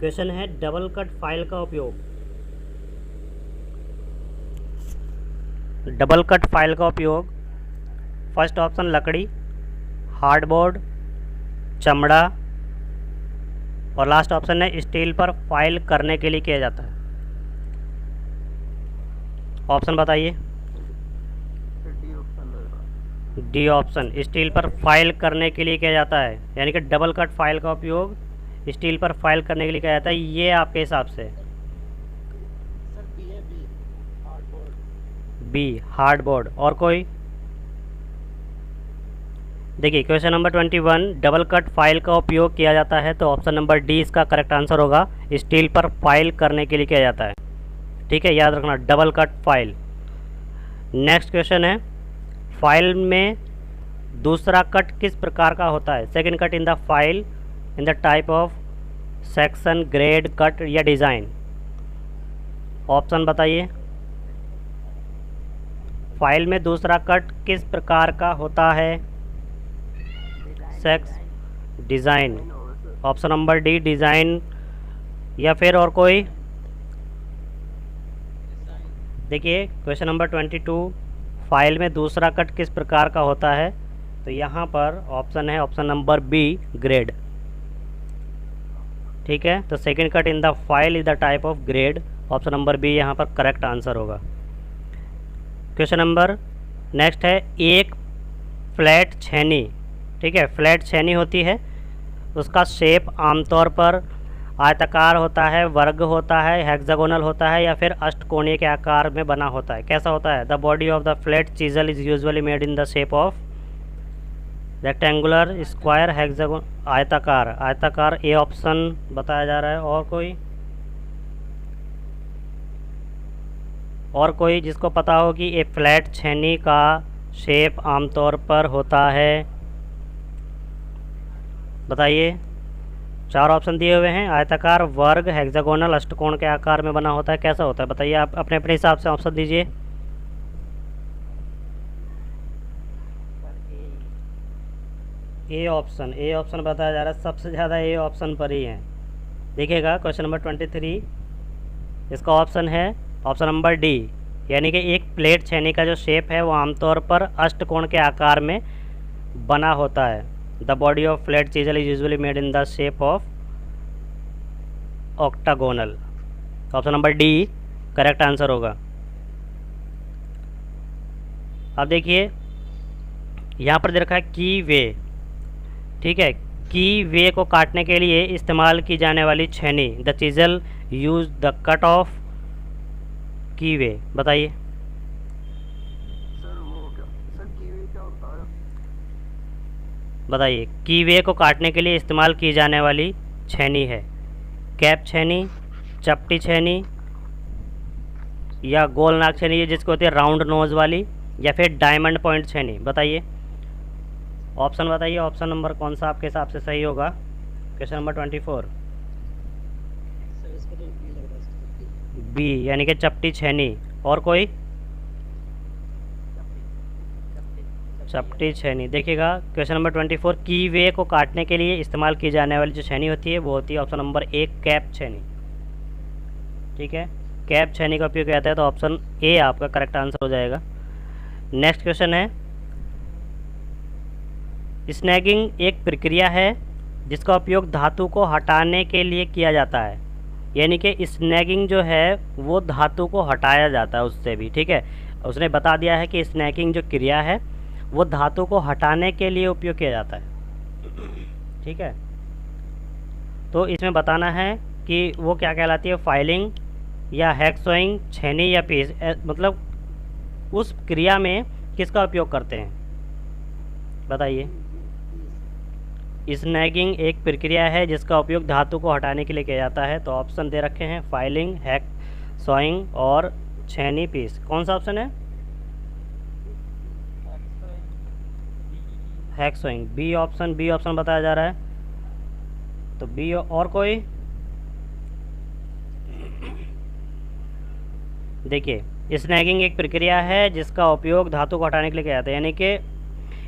Question है double cut file का उपयोग। डबल कट फाइल का उपयोग फर्स्ट ऑप्शन लकड़ी, हार्डबोर्ड, चमड़ा और लास्ट ऑप्शन है स्टील पर फाइल करने के लिए किया जाता है। ऑप्शन बताइए। डी ऑप्शन, स्टील पर फाइल करने के लिए किया जाता है, यानी कि डबल कट फाइल का उपयोग स्टील पर फाइल करने के लिए किया जाता है, ये आपके हिसाब से। B hardboard. और कोई? देखिए question number 21 double cut file का उपयोग किया जाता है, तो ऑप्शन नंबर डी इसका करेक्ट आंसर होगा। स्टील पर फाइल करने के लिए किया जाता है। ठीक है, याद रखना double cut file. Next question है फाइल में दूसरा कट किस प्रकार का होता है? Second cut in the file in the type of section, grade, cut या डिज़ाइन। ऑप्शन बताइए। फाइल में दूसरा कट किस प्रकार का होता है? Sex, design. Option number D design. या फिर और कोई? देखिए क्वेश्चन नंबर 22 फाइल में दूसरा कट किस प्रकार का होता है, तो यहाँ पर ऑप्शन है ऑप्शन नंबर बी ग्रेड। ठीक है, तो second cut in the file is the type of grade. Option number B यहाँ पर करेक्ट आंसर होगा। क्वेश्चन नंबर नेक्स्ट है एक फ्लैट छेनी। ठीक है, फ्लैट छेनी होती है, उसका शेप आमतौर पर आयताकार होता है, वर्ग होता है, हेक्सागोनल होता है या फिर अष्टकोणीय के आकार में बना होता है। कैसा होता है? The body of the flat chisel is usually made in the shape of rectangular, square, hexagon, आयताकार। आयताकार ए ऑप्शन बताया जा रहा है। और कोई? और कोई जिसको पता हो कि ए फ्लैट छेनी का शेप आमतौर पर होता है? बताइए। 4 ऑप्शन दिए हुए हैं, आयताकार, वर्ग, हेक्सागोनल, अष्टकोण के आकार में बना होता है। कैसा होता है बताइए, आप अपने अपने हिसाब से ऑप्शन दीजिए। ए ऑप्शन, ए ऑप्शन बताया जा रहा है, सबसे ज़्यादा ए ऑप्शन पर ही है। देखिएगा क्वेश्चन नंबर 23 इसका ऑप्शन है ऑप्शन नंबर डी, यानी कि एक प्लेट छेनी का जो शेप है वो आमतौर पर अष्टकोण के आकार में बना होता है। The body of flat chisel is usually made in the shape of octagonal. Option number D correct answer होगा। अब देखिए यहाँ पर दे रखा है की वे। ठीक है, की वे को काटने के लिए इस्तेमाल की जाने वाली छेनी, the chisel use the cut off की वे। बताइए। बताइए, की वे को काटने के लिए इस्तेमाल की जाने वाली छेनी है कैप छेनी, चपटी छेनी या गोल नाक छेनी जिसको होती है राउंड नोज वाली, या फिर डायमंड पॉइंट छेनी। बताइए, ऑप्शन बताइए, ऑप्शन नंबर कौन सा आपके हिसाब से सही होगा? क्वेश्चन नंबर 24 बी, यानी कि चपटी छेनी। और कोई? चपटी छेनी। देखिएगा क्वेश्चन नंबर 24 की वे को काटने के लिए इस्तेमाल की जाने वाली जो छेनी होती है वो होती है ऑप्शन नंबर ए कैप छेनी। ठीक है, कैप छेनी का उपयोग किया जाता है, तो ऑप्शन ए आपका करेक्ट आंसर हो जाएगा। नेक्स्ट क्वेश्चन है स्नैगिंग एक प्रक्रिया है जिसका उपयोग धातु को हटाने के लिए किया जाता है, यानी कि स्नैगिंग जो है वो धातु को हटाया जाता है उससे भी। ठीक है, उसने बता दिया है कि स्नैगिंग जो क्रिया है वो धातु को हटाने के लिए उपयोग किया जाता है। ठीक है, तो इसमें बताना है कि वो क्या कहलाती है, फाइलिंग या हैक्सॉइंग, छेनी या पीस, मतलब उस क्रिया में किसका उपयोग करते हैं? बताइए। स्नैगिंग एक प्रक्रिया है जिसका उपयोग धातु को हटाने के लिए किया जाता है, तो ऑप्शन दे रखे हैं फाइलिंग, हैक्सॉइंग और छेनी, पीस। कौन सा ऑप्शन है? हैक्सॉइंग, बी ऑप्शन, बी ऑप्शन बताया जा रहा है, तो बी। और कोई? देखिए स्नैगिंग एक प्रक्रिया है जिसका उपयोग धातु को हटाने के लिए किया जाता है, यानी कि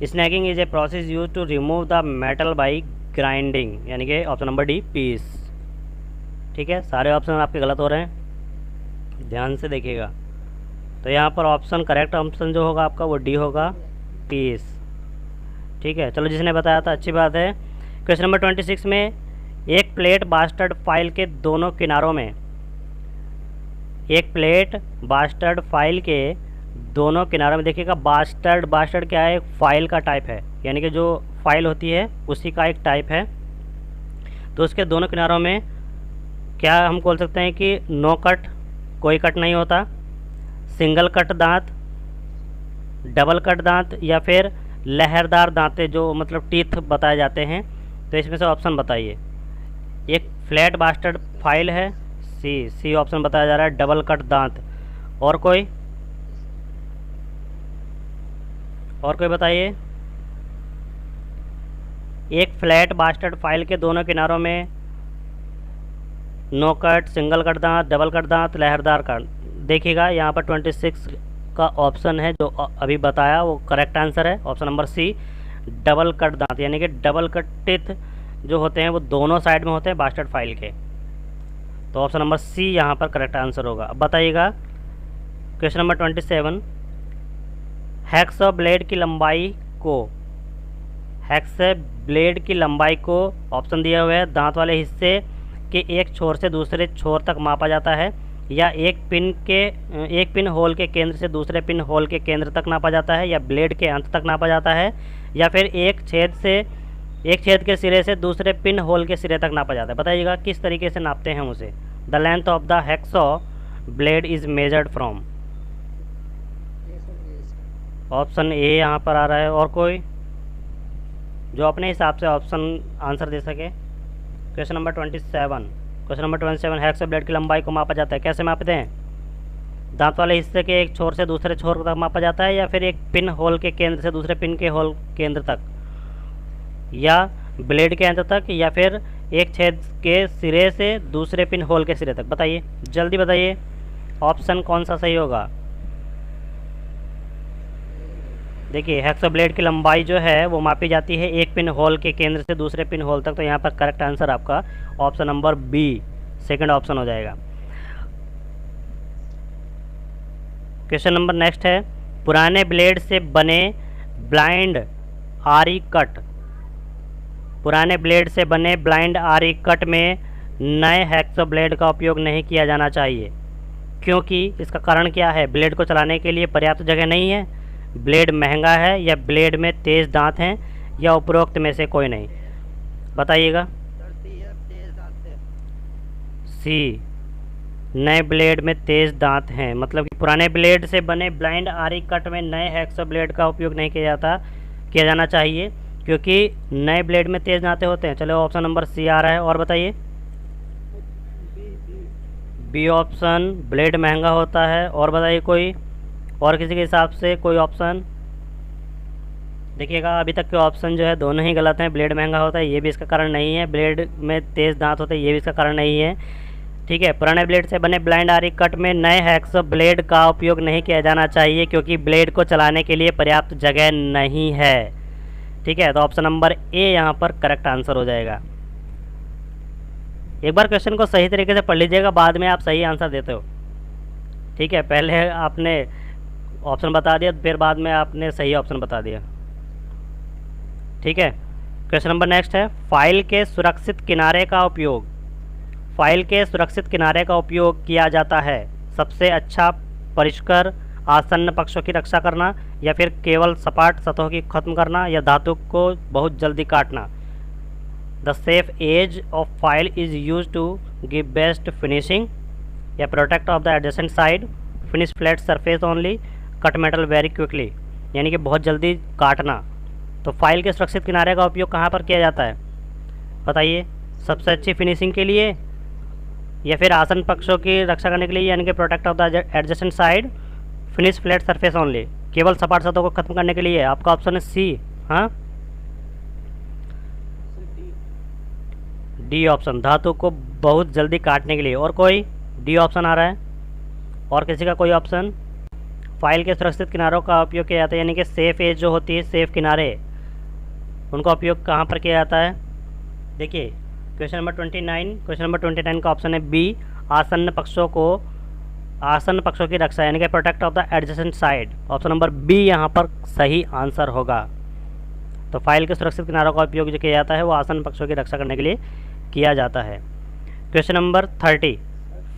snagging is a process used to remove the metal by grinding, यानी कि ऑप्शन नंबर डी पीस। ठीक है, सारे ऑप्शन आपके गलत हो रहे हैं, ध्यान से देखिएगा। तो यहाँ पर ऑप्शन करेक्ट ऑप्शन जो होगा आपका वो डी होगा, 30। ठीक है, चलो जिसने बताया था अच्छी बात है। क्वेश्चन नंबर 26 में एक प्लेट बास्टर्ड फाइल के दोनों किनारों में, एक प्लेट बास्टर्ड फाइल के दोनों किनारों में, देखिएगा बास्टर्ड क्या है, एक फाइल का टाइप है, यानी कि जो फाइल होती है उसी का एक टाइप है। तो उसके दोनों किनारों में क्या हम बोल सकते हैं कि नो कट, कोई कट नहीं होता, सिंगल कट दांत, डबल कट दांत, या फिर लहरदार दांतें जो मतलब टीथ बताए जाते हैं। तो इसमें से ऑप्शन बताइए। एक फ्लैट बास्टर्ड फाइल है, सी ऑप्शन बताया जा रहा है, डबल कट दांत। और कोई बताइए। एक फ्लैट बास्टर्ड फाइल के दोनों किनारों में नो कट, सिंगल कट दांत, डबल कट दांत, लहरदार कट। देखिएगा यहाँ पर 26 का ऑप्शन है जो अभी बताया वो करेक्ट आंसर है, option number C, double cut दांत, यानी कि डबल कट टीथ जो होते हैं वो दोनों साइड में होते हैं बास्टर्ड फाइल के। तो ऑप्शन नंबर सी यहाँ पर करेक्ट आंसर होगा। अब बताइएगा क्वेश्चन नंबर 27, हैक्सॉ ब्लेड की लंबाई को ऑप्शन दिया हुआ है, दांत वाले हिस्से के एक छोर से दूसरे छोर तक मापा जाता है, या एक पिन होल के केंद्र से दूसरे पिन होल के केंद्र तक नापा जाता है, या ब्लेड के अंत तक नापा जाता है, या फिर एक छेद के सिरे से दूसरे पिन होल के सिरे तक नापा जाता है। बताइएगा किस तरीके से नापते हैं उसे। The length of the hacksaw blade is measured from, option A यहाँ पर आ रहा है। और कोई जो अपने हिसाब से ऑप्शन आंसर दे सके। क्वेश्चन नंबर 27, हैक्सॉ ब्लेड की लंबाई को मापा जाता है, कैसे मापते हैं? दांत वाले हिस्से के एक छोर से दूसरे छोर तक मापा जाता है, या फिर एक पिन होल के केंद्र से दूसरे पिन के होल केंद्र तक, या ब्लेड के अंत तक, या फिर एक छेद के सिरे से दूसरे पिन होल के सिरे तक। बताइए, जल्दी बताइए ऑप्शन कौन सा सही होगा। देखिए हैक्सॉ ब्लेड की लंबाई जो है वो मापी जाती है एक पिन होल के केंद्र से दूसरे पिन होल तक। तो यहाँ पर करेक्ट आंसर आपका option number B, second option हो जाएगा। क्वेश्चन नंबर नेक्स्ट है, पुराने ब्लेड से बने ब्लाइंड आरी कट में नए हैक्सॉ ब्लेड का उपयोग नहीं किया जाना चाहिए, क्योंकि इसका कारण क्या है? ब्लेड को चलाने के लिए पर्याप्त जगह नहीं है, ब्लेड महंगा है, या ब्लेड में तेज़ दांत हैं, या उपरोक्त में से कोई नहीं। बताइएगा। सी, नए ब्लेड में तेज़ दांत हैं, मतलब कि पुराने ब्लेड से बने ब्लाइंड आरी कट में नए हैक्सॉ ब्लेड का उपयोग नहीं किया जाना चाहिए, क्योंकि नए ब्लेड में तेज़ दांतें होते हैं। चलो ऑप्शन नंबर सी आ रहा है। और बताइए। बी ऑप्शन, ब्लेड महंगा होता है। और बताइए कोई और किसी के हिसाब से कोई ऑप्शन। देखिएगा अभी तक के ऑप्शन जो है दोनों ही गलत हैं। ब्लेड महंगा होता है ये भी इसका कारण नहीं है, ब्लेड में तेज़ दांत होते हैं ये भी इसका कारण नहीं है। ठीक है, पुराने ब्लेड से बने ब्लाइंड आरी कट में नए हैक्सॉ ब्लेड का उपयोग नहीं किया जाना चाहिए, क्योंकि ब्लेड को चलाने के लिए पर्याप्त जगह नहीं है। ठीक है, तो ऑप्शन नंबर ए यहाँ पर करेक्ट आंसर हो जाएगा। एक बार क्वेश्चन को सही तरीके से पढ़ लीजिएगा, बाद में आप सही आंसर देते हो। ठीक है, पहले आपने ऑप्शन बता दिया, फिर बाद में आपने सही ऑप्शन बता दिया। ठीक है, क्वेश्चन नंबर नेक्स्ट है, फाइल के सुरक्षित किनारे का उपयोग किया जाता है। सबसे अच्छा परिष्कार आसन्न पक्षों की रक्षा करना, या फिर केवल सपाट सतहों की खत्म करना, या धातु को बहुत जल्दी काटना। The safe edge of file is used to give best finishing, या protect of the adjacent side, finish flat surface only, cut metal very quickly, यानी कि बहुत जल्दी काटना। तो फाइल के सुरक्षित किनारे का उपयोग कहाँ पर किया जाता है? बताइए। सबसे अच्छी फिनिशिंग के लिए, या फिर आसन पक्षों की रक्षा करने के लिए, यानी कि protect of the adjacent side, finish flat surface only, केवल सपाट सतहों को खत्म करने के लिए। आपका ऑप्शन है सी। हाँ, डी ऑप्शन, धातु को बहुत जल्दी काटने के लिए। और कोई? डी ऑप्शन आ रहा है। और किसी का कोई ऑप्शन? फाइल के सुरक्षित किनारों का उपयोग किया जाता है, यानी कि सेफ एज जो होती है, सेफ किनारे, उनका उपयोग कहाँ पर किया जाता है? देखिए क्वेश्चन नंबर 29, क्वेश्चन नंबर 29 का ऑप्शन है बी, आसन्न पक्षों की रक्षा यानी कि protect of the adjacent side. Option number B यहाँ पर सही आंसर होगा। तो फाइल के सुरक्षित किनारों का उपयोग जो किया जाता है वो आसन्न पक्षों की रक्षा करने के लिए किया जाता है। क्वेश्चन नंबर 30,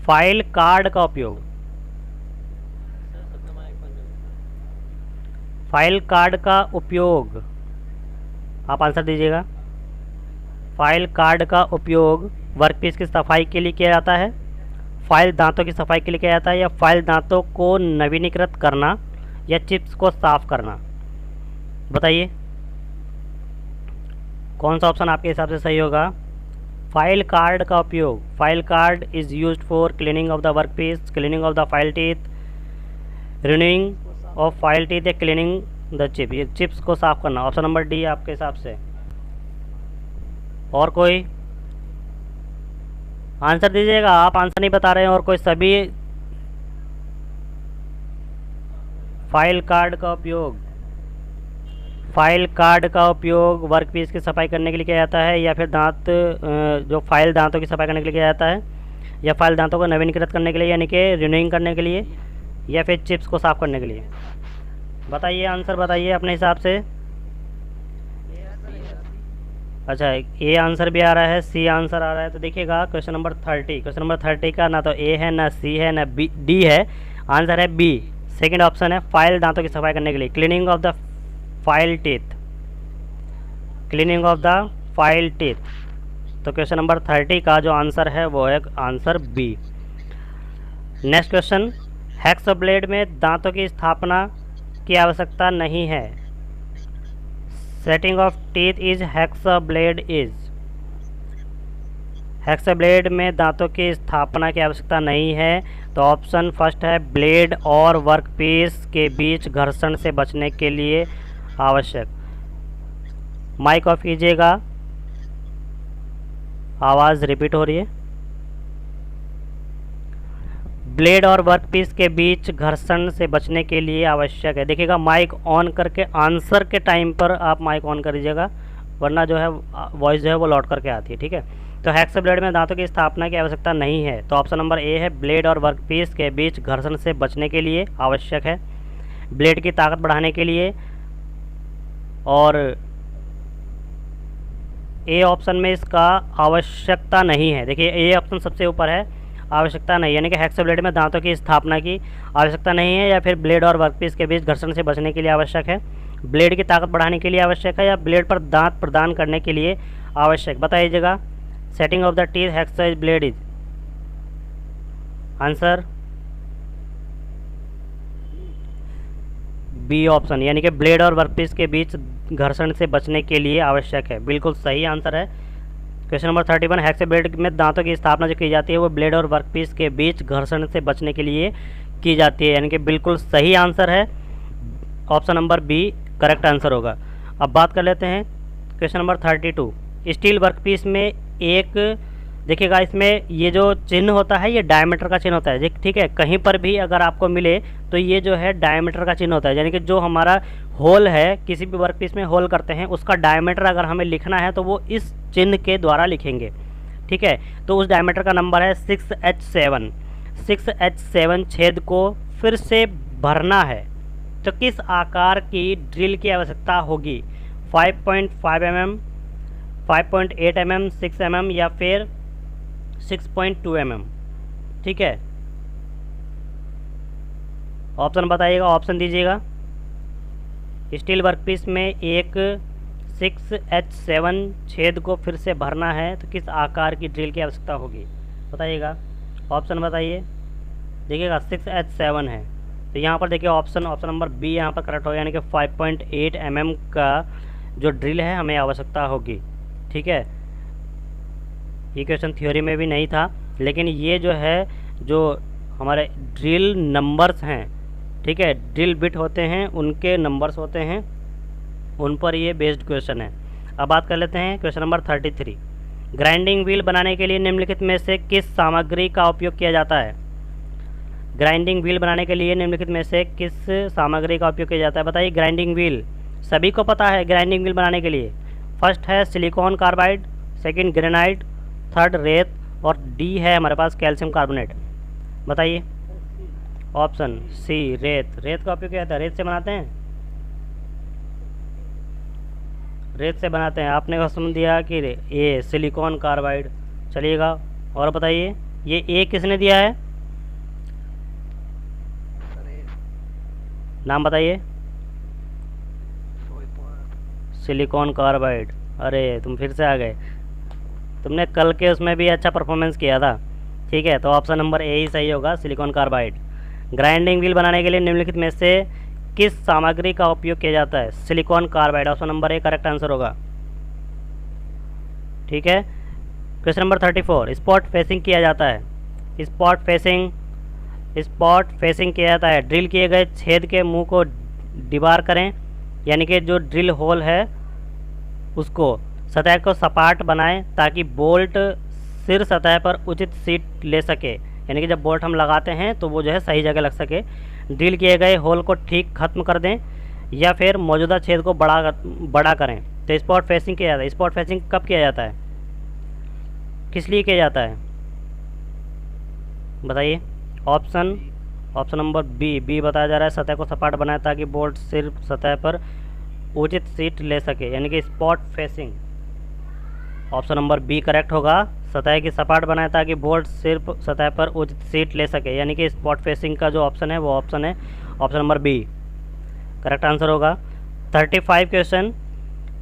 फाइल कार्ड का उपयोग। फाइल कार्ड का उपयोग, आप आंसर दीजिएगा। फाइल कार्ड का उपयोग वर्कपीस की सफाई के लिए किया जाता है, फाइल दांतों की सफाई के लिए किया जाता है, या फाइल दांतों को नवीनीकृत करना, या चिप्स को साफ करना। बताइए कौन सा ऑप्शन आपके हिसाब से सही होगा। फाइल कार्ड का उपयोग, file card is used for cleaning of the workpiece, cleaning of the file teeth, renewing of file teeth, या क्लीनिंग द चिप, ये चिप्स को साफ करना। ऑप्शन नंबर डी आपके हिसाब से। और कोई आंसर दीजिएगा, आप आंसर नहीं बता रहे हैं और कोई सभी। फाइल कार्ड का उपयोग, फाइल कार्ड का उपयोग वर्कपीस की सफाई करने के लिए किया जाता है, या फिर जो फाइल दांतों की सफाई करने के लिए किया जाता है, या फाइल दांतों को नवीनीकृत करने के लिए यानी कि रिन्यूइंग करने के लिए, या फिर चिप्स को साफ करने के लिए। बताइए आंसर, बताइए अपने हिसाब से। अच्छा, ए आंसर भी आ रहा है, सी आंसर आ रहा है। तो देखिएगा क्वेश्चन नंबर 30, क्वेश्चन नंबर 30 का ना तो ए है, ना सी है, ना डी है, आंसर है बी, सेकंड ऑप्शन है, फाइल दांतों की सफाई करने के लिए, cleaning of the file teeth, cleaning of the file teeth. तो क्वेश्चन नंबर 30 का जो आंसर है वो है answer B. Next question, hacksaw blade में दांतों की स्थापना की आवश्यकता नहीं है। Setting of teeth is hacksaw blade is, hacksaw blade में दांतों की स्थापना की आवश्यकता नहीं है। तो ऑप्शन फर्स्ट है, ब्लेड और वर्कपीस के बीच घर्षण से बचने के लिए आवश्यक। माइक ऑफ कीजिएगा, आवाज़ रिपीट हो रही है। ब्लेड और वर्कपीस के बीच घर्षण से बचने के लिए आवश्यक है। देखिएगा माइक ऑन करके आंसर के टाइम पर आप माइक ऑन कर दीजिएगा, वरना जो है वॉइस जो है वो लौट करके आती है, ठीक है। तो हैक्सो ब्लेड में दांतों की स्थापना की आवश्यकता नहीं है। तो ऑप्शन नंबर ए है, ब्लेड और वर्कपीस के बीच घर्षण से बचने के लिए आवश्यक है, ब्लेड की ताकत बढ़ाने के लिए। और ए ऑप्शन में इसका आवश्यकता नहीं है। देखिए ए ऑप्शन सबसे ऊपर है, आवश्यकता नहीं, यानी कि हैक्सो ब्लेड में दांतों की स्थापना की आवश्यकता नहीं है, या फिर ब्लेड और वर्कपीस के बीच घर्षण से बचने के लिए आवश्यक है, ब्लेड की ताकत बढ़ाने के लिए आवश्यक है, या ब्लेड पर दांत प्रदान करने के लिए आवश्यक। बताइएगा, setting of the teeth hacksaw blade is, answer B option, यानी कि ब्लेड और वर्कपीस के बीच घर्षण से बचने के लिए आवश्यक है। बिल्कुल सही आंसर है। क्वेश्चन नंबर 31, हैक्सो ब्लेड में दांतों की स्थापना जो की जाती है वो ब्लेड और वर्कपीस के बीच घर्षण से बचने के लिए की जाती है, यानी कि बिल्कुल सही आंसर है। Option number B correct answer होगा। अब बात कर लेते हैं क्वेश्चन नंबर 32, स्टील वर्कपीस में एक, देखिएगा इसमें ये जो चिन्ह होता है ये डायमीटर का चिन्ह होता है, ठीक है। कहीं पर भी अगर आपको मिले तो ये जो है डायमीटर का चिन्ह होता है, यानी कि जो हमारा होल है, किसी भी वर्कपीस में होल करते हैं उसका डायमीटर अगर हमें लिखना है तो वो इस चिन्ह के द्वारा लिखेंगे, ठीक है। तो उस डायमीटर का नंबर है 6H7। 6H7 छेद को फिर से भरना है तो किस आकार की ड्रिल की आवश्यकता होगी। 5.5 mm, 5.8 mm, 6 mm या फिर 6.2 mm, ठीक है। ऑप्शन बताइएगा, ऑप्शन दीजिएगा। स्टील वर्कपीस में एक 6H7 छेद को फिर से भरना है तो किस आकार की ड्रिल की आवश्यकता होगी, बताइएगा। ऑप्शन बताइए। देखिएगा 6H7 है तो यहाँ पर देखिए ऑप्शन नंबर बी यहाँ पर करेक्ट होगा, यानी कि 5.8 mm का जो ड्रिल है हमें आवश्यकता होगी, ठीक है। ये क्वेश्चन थ्योरी में भी नहीं था, लेकिन ये जो है जो हमारे ड्रिल नंबर्स हैं, ठीक है, ड्रिल बिट होते हैं उनके नंबर्स होते हैं, उन पर ये बेस्ड क्वेश्चन है। अब बात कर लेते हैं क्वेश्चन नंबर 33, ग्राइंडिंग व्हील बनाने के लिए निम्नलिखित में से किस सामग्री का उपयोग किया जाता है। ग्राइंडिंग व्हील बनाने के लिए निम्नलिखित में से किस सामग्री का उपयोग किया जाता है, बताइए। ग्राइंडिंग व्हील सभी को पता है, ग्राइंडिंग व्हील बनाने के लिए फर्स्ट है silicon carbide, second granite, third रेत, और डी है हमारे पास कैल्शियम कार्बोनेट। बताइए। ऑप्शन सी रेत। रेत का उपयोग क्या होता है? रेत से बनाते हैं, रेत से बनाते हैं। आपने क्वेश्चन दिया कि ये सिलिकॉन कार्बाइड। चलिएगा और बताइए, ये ए किसने दिया है? नाम बताइए। Silicon carbide. अरे तुम फिर से आ गए, तुमने कल के उसमें भी अच्छा परफॉर्मेंस किया था। ठीक है, तो ऑप्शन नंबर ए ही सही होगा, सिलिकॉन कार्बाइड। ग्राइंडिंग व्हील बनाने के लिए निम्नलिखित में से किस सामग्री का उपयोग किया जाता है? Silicon carbide. Option number A correct answer होगा। ठीक है, क्वेश्चन नंबर 34, स्पॉट फेसिंग किया जाता है। स्पॉट फेसिंग किया जाता है, ड्रिल किए गए छेद के मुंह को डिबार करें, यानी कि जो ड्रिल होल है उसको सतह को सपाट बनाएं ताकि बोल्ट सिर सतह पर उचित सीट ले सके, यानी कि जब बोल्ट हम लगाते हैं तो वो जो है सही जगह लग सके। ड्रिल किए गए होल को ठीक खत्म कर दें या फिर मौजूदा छेद को बड़ा करें। तो स्पॉट फेसिंग किया जाता है। स्पॉट फेसिंग कब किया जाता है, किस लिए किया जाता है? बताइए। ऑप्शन नंबर बी बताया जा रहा है, सतह को सपाट बनाए ताकि बोल्ट सिर्फ सतह पर उचित सीट ले सके, यानी कि spot facing. Option number B correct होगा, सतह की सपाट बनाए ताकि बोल्ट सिर्फ सतह पर उचित सीट ले सके, यानी कि स्पॉट फेसिंग का जो ऑप्शन है वो ऑप्शन है option number B correct answer होगा। 35 क्वेश्चन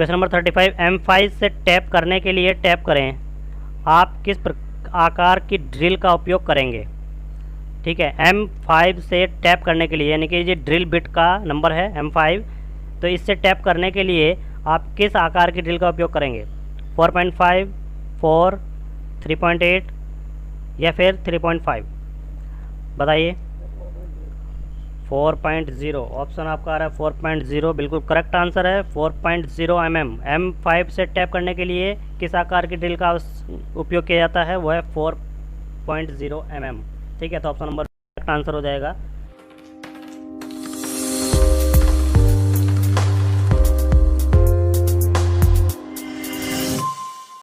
नंबर 35, M5 से टैप करने के लिए टैप करें, आप किस आकार की ड्रिल का उपयोग करेंगे? ठीक है, M5 से टैप करने के लिए, यानी कि ये ड्रिल बिट का नंबर है M5, तो इससे टैप करने के लिए आप किस आकार की ड्रिल का उपयोग करेंगे? 4.5, 4, 3.8 या फिर 3.5? बताइए। 4.0 ऑप्शन आपका आ रहा है 4.0, बिल्कुल करेक्ट आंसर है 4.0 mm। M5 से टैप करने के लिए किस आकार की ड्रिल का उपयोग किया जाता है? वो है 4.0 mm। ठीक है, तो ऑप्शन नंबर करेक्ट आंसर हो जाएगा